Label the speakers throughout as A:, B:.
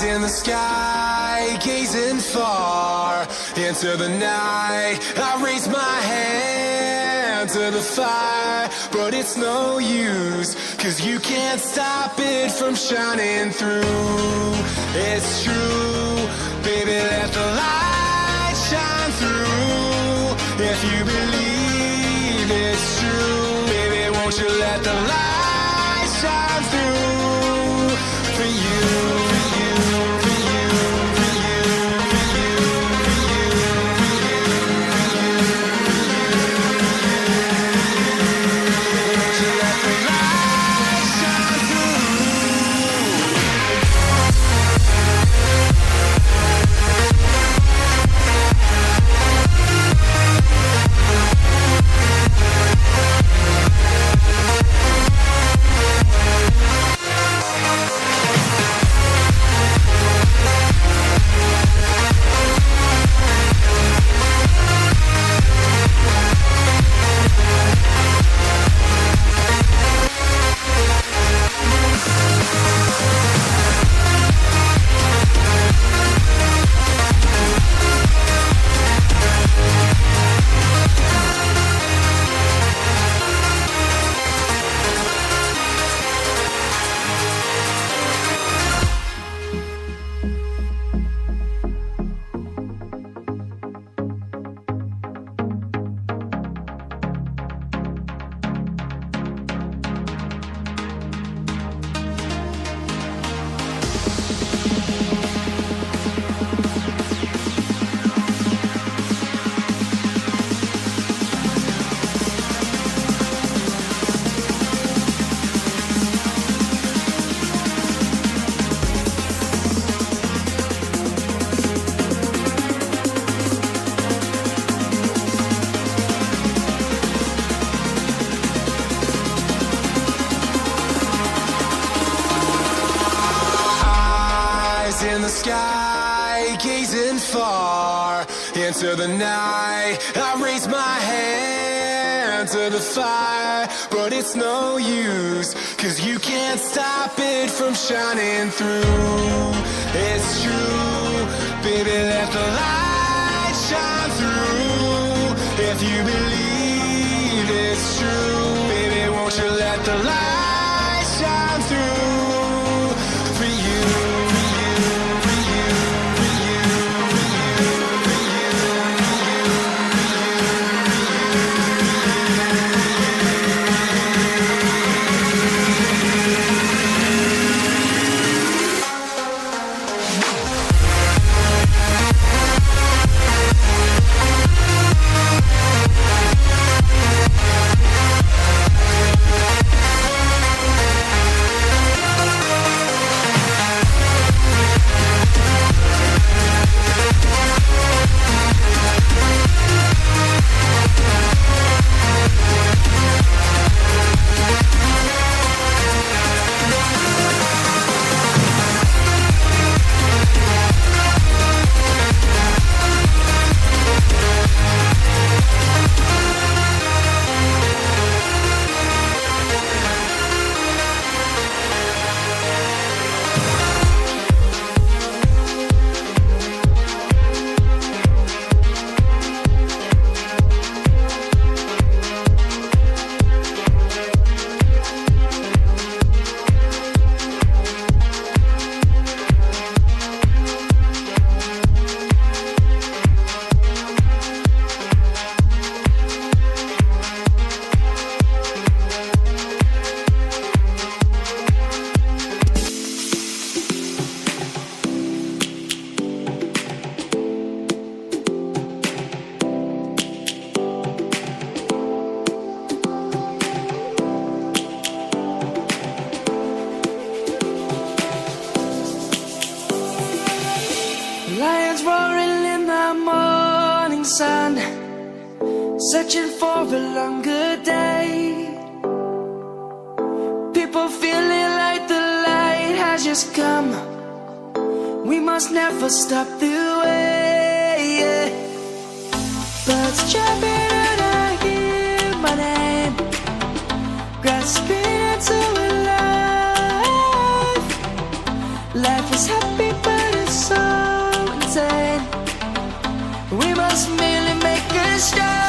A: In the sky, gazing far into the night, I raise my hand to the fire, but it's no use, 'cause you can't stop it from shining through. It's true, baby, let the light shine through. If you believe it's true, baby, won't you let the light shine through for you. In the sky, gazing far into the night, I raise my hand to the fire, but it's no use, 'cause you can't stop it from shining through. It's true, baby, let the light shine through. If you believe it's true, baby, won't you let the light shine through for you.
B: searching for a longer day. People feeling like the light has just come. We must never stop the way. Birds jumping and I hear my name, grasping into a life. Life is happy but it's so insane. We must merely make a start.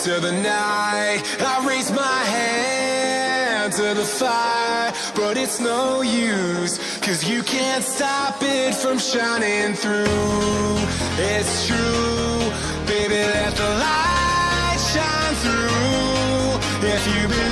A: into the night. I raise my hand to the fire, but it's no use, 'cause you can't stop it from shining through. It's true, baby, let the light shine through. If you believe